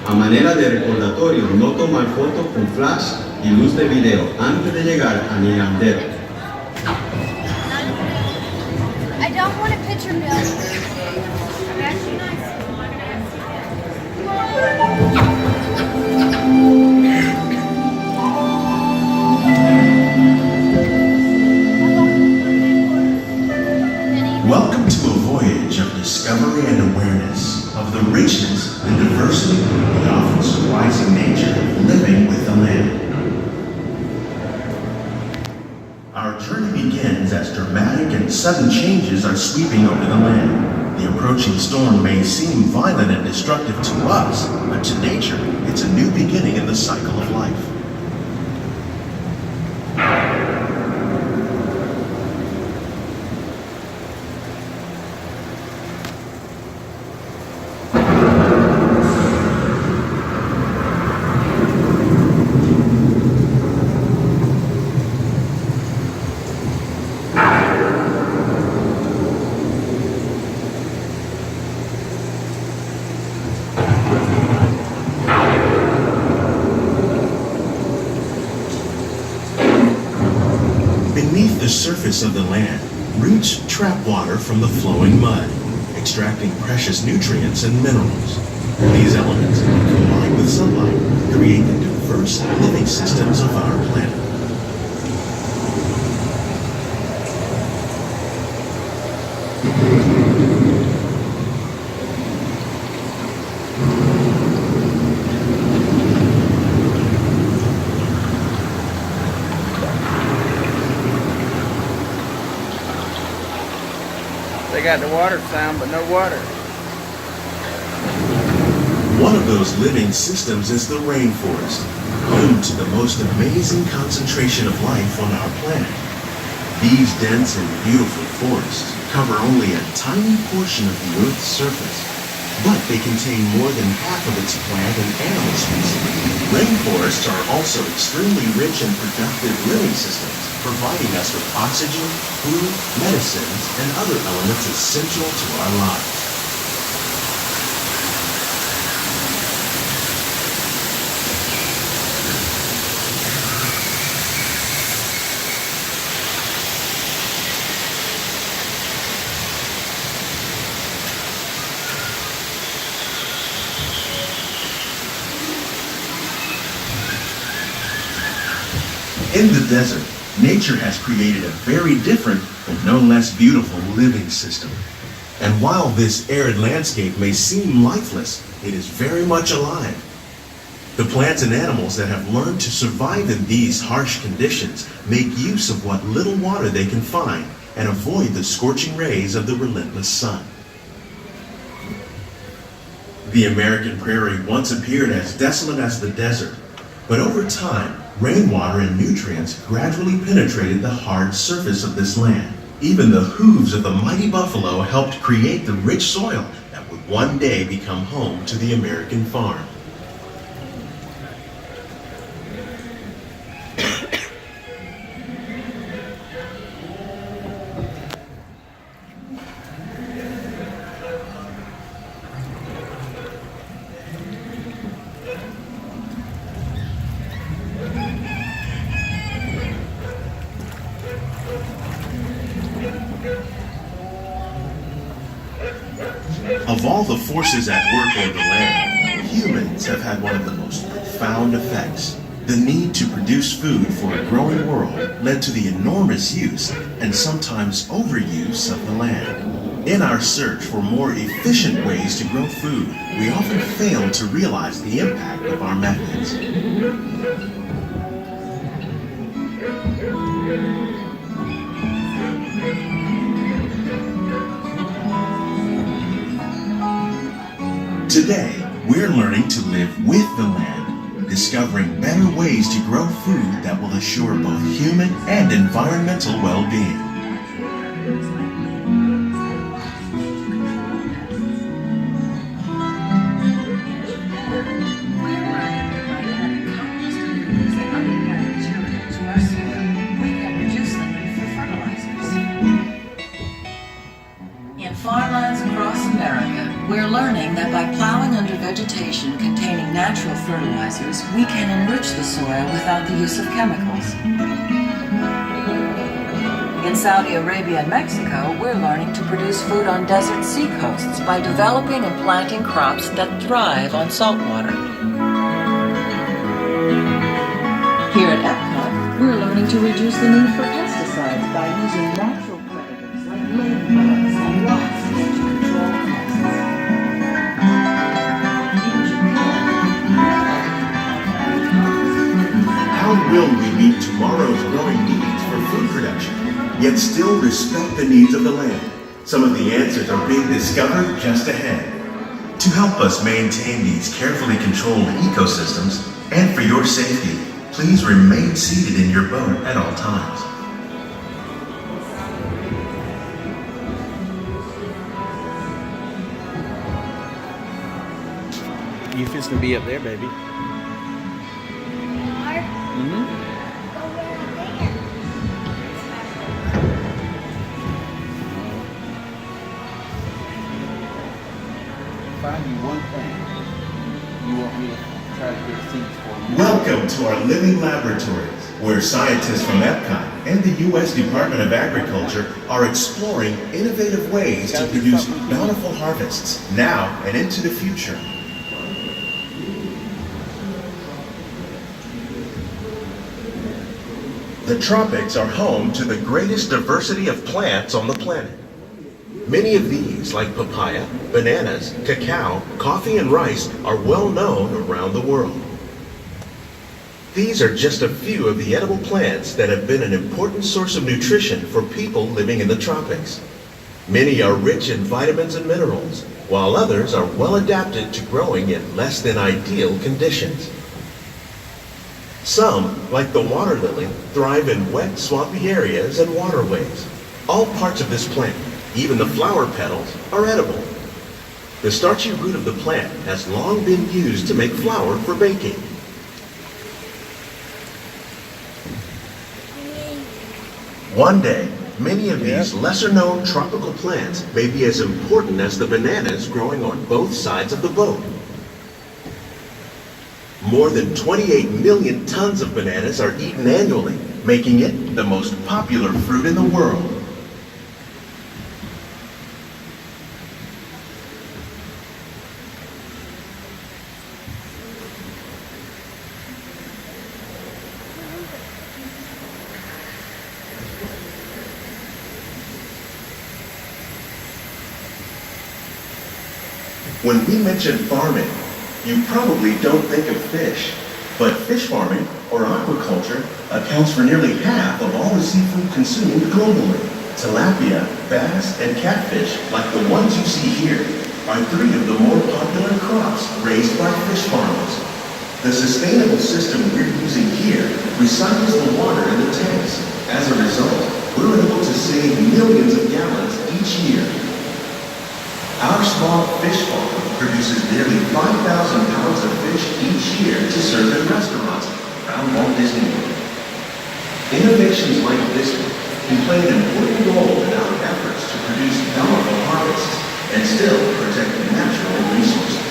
A manera de recordatorio, no tomar fotos con flash y luz de video antes de llegar a Nilandero. I don't want a picture, Bill. I'm actually nice. Welcome to a voyage of discovery and awareness of the richness and diversity of the often surprising nature of living with the land. Our journey begins as dramatic and sudden changes are sweeping over the land. The approaching storm may seem violent and destructive to us, but to nature, it's a new beginning in the cycle of life. Beneath the surface of the land, roots trap water from the flowing mud, extracting precious nutrients and minerals. These elements, combined with sunlight, create the diverse living systems of our planet. They got the water sound, but no water. One of those living systems is the rainforest, home to the most amazing concentration of life on our planet. These dense and beautiful forests cover only a tiny portion of the Earth's surface, but they contain more than half of its plant and animal species. Rainforests are also extremely rich and productive living systems, providing us with oxygen, food, medicines, and other elements essential to our lives. In the desert, nature has created a very different, but no less beautiful living system. And while this arid landscape may seem lifeless, it is very much alive. The plants and animals that have learned to survive in these harsh conditions make use of what little water they can find and avoid the scorching rays of the relentless sun. The American prairie once appeared as desolate as the desert, but over time, rainwater and nutrients gradually penetrated the hard surface of this land. Even the hooves of the mighty buffalo helped create the rich soil that would one day become home to the American farm. Of all the forces at work on the land, humans have had one of the most profound effects. The need to produce food for a growing world led to the enormous use and sometimes overuse of the land. In our search for more efficient ways to grow food, we often fail to realize the impact of our methods. Today, we're learning to live with the land, discovering better ways to grow food that will assure both human and environmental well-being. In farmlands across America, We're learning that by plowing under vegetation containing natural fertilizers, we can enrich the soil without the use of chemicals. In Saudi Arabia and Mexico, we're learning to produce food on desert seacoasts by developing and planting crops that thrive on salt water. Here at Epcot, we're learning to reduce the need for pesticides by using natural predators like ladybugs and wasps to control pests. How will we meet tomorrow's growing needs for food production, yet still respect the needs of the land? Some of the answers are being discovered just ahead. To help us maintain these carefully controlled ecosystems, and for your safety, please remain seated in your boat at all times. You just gonna be up there, baby. Find you one thing you want me to try to get seeds for you. Welcome to our living laboratories, where scientists from Epcot and the U.S. Department of Agriculture are exploring innovative ways to produce bountiful harvests now and into the future. The tropics are home to the greatest diversity of plants on the planet. Many of these, like papaya, bananas, cacao, coffee, and rice, are well known around the world. These are just a few of the edible plants that have been an important source of nutrition for people living in the tropics. Many are rich in vitamins and minerals, while others are well adapted to growing in less than ideal conditions. Some, like the water lily, thrive in wet, swampy areas and waterways. All parts of this plant, even the flower petals, are edible. The starchy root of the plant has long been used to make flour for baking. One day, many of these lesser-known tropical plants may be as important as the bananas growing on both sides of the boat. More than 28 million tons of bananas are eaten annually, making it the most popular fruit in the world. When we mention farming, you probably don't think of fish, but fish farming, or aquaculture, accounts for nearly half of all the seafood consumed globally. Tilapia, bass, and catfish, like the ones you see here, are three of the more popular crops raised by fish farmers. The sustainable system we're using here recycles the water in the tanks. As a result, we're able to save millions of gallons each year. Our small fish farm produces nearly 5,000 pounds of fish each year to serve in restaurants around Walt Disney World. Innovations like this one can play an important role in our efforts to produce bountiful harvests and still protect natural resources.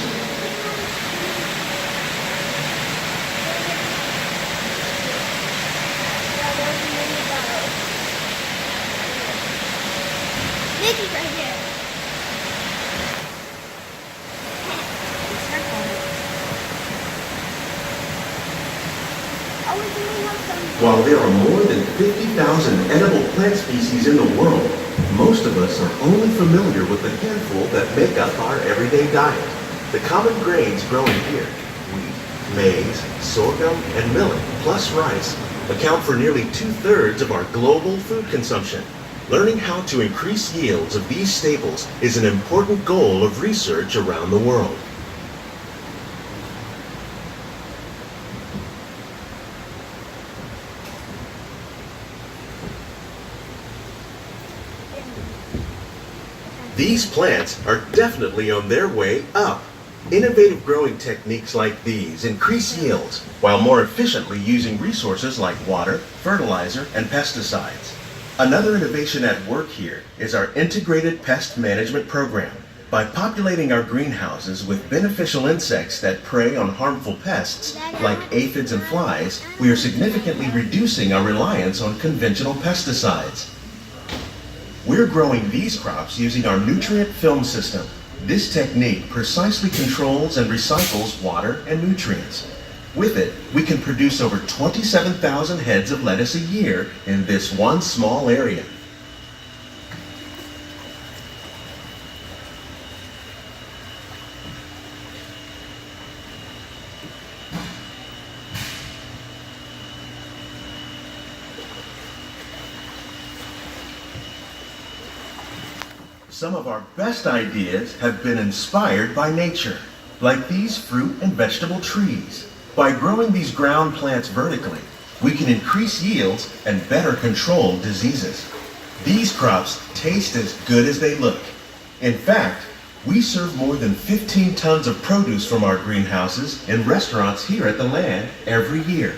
Nikki's right here. While there are more than 50,000 edible plant species in the world, most of us are only familiar with the handful that make up our everyday diet. The common grains growing here, wheat, maize, sorghum, and millet, plus rice, account for nearly 2/3 of our global food consumption. Learning how to increase yields of these staples is an important goal of research around the world. These plants are definitely on their way up. Innovative growing techniques like these increase yields while more efficiently using resources like water, fertilizer, and pesticides. Another innovation at work here is our integrated pest management program. By populating our greenhouses with beneficial insects that prey on harmful pests, like aphids and flies, we are significantly reducing our reliance on conventional pesticides. We're growing these crops using our nutrient film system. This technique precisely controls and recycles water and nutrients. With it, we can produce over 27,000 heads of lettuce a year in this one small area. Some of our best ideas have been inspired by nature, like these fruit and vegetable trees. By growing these ground plants vertically, we can increase yields and better control diseases. These crops taste as good as they look. In fact, we serve more than 15 tons of produce from our greenhouses in restaurants here at the land every year.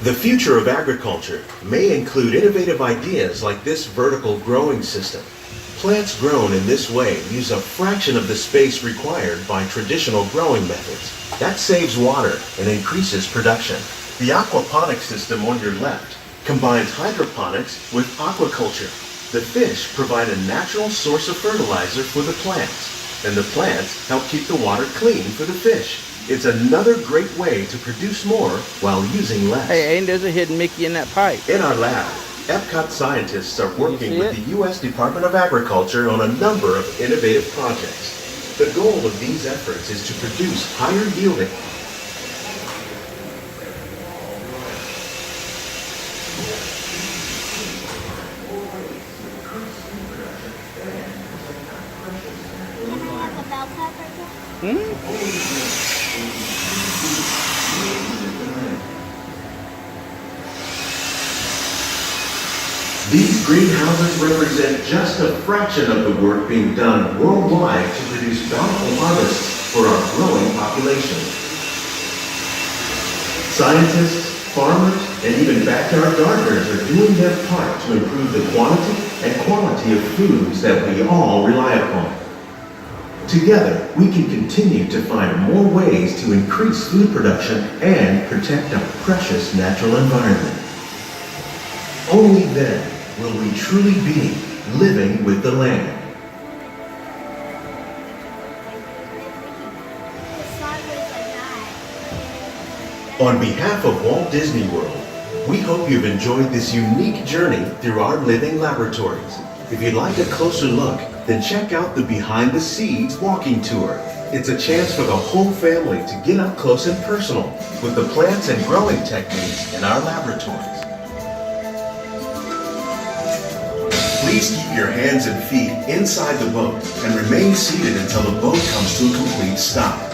The future of agriculture may include innovative ideas like this vertical growing system. Plants grown in this way use a fraction of the space required by traditional growing methods. That saves water and increases production. The aquaponics system on your left combines hydroponics with aquaculture. The fish provide a natural source of fertilizer for the plants, and the plants help keep the water clean for the fish. It's another great way to produce more while using less. Hey, Aiden, there's a hidden Mickey in that pipe. In our lab, Epcot scientists are working with the U.S. Department of Agriculture on a number of innovative projects. The goal of these efforts is to produce higher yielding, These greenhouses represent just a fraction of the work being done worldwide to produce bountiful harvests for our growing population. Scientists, farmers, and even backyard gardeners are doing their part to improve the quantity and quality of foods that we all rely upon. Together, we can continue to find more ways to increase food production and protect our precious natural environment. Only then will we truly be living with the land. On behalf of Walt Disney World, we hope you've enjoyed this unique journey through our living laboratories. If you'd like a closer look, then check out the Behind the Seeds walking tour. It's a chance for the whole family to get up close and personal with the plants and growing techniques in our laboratories. Please keep your hands and feet inside the boat and remain seated until the boat comes to a complete stop.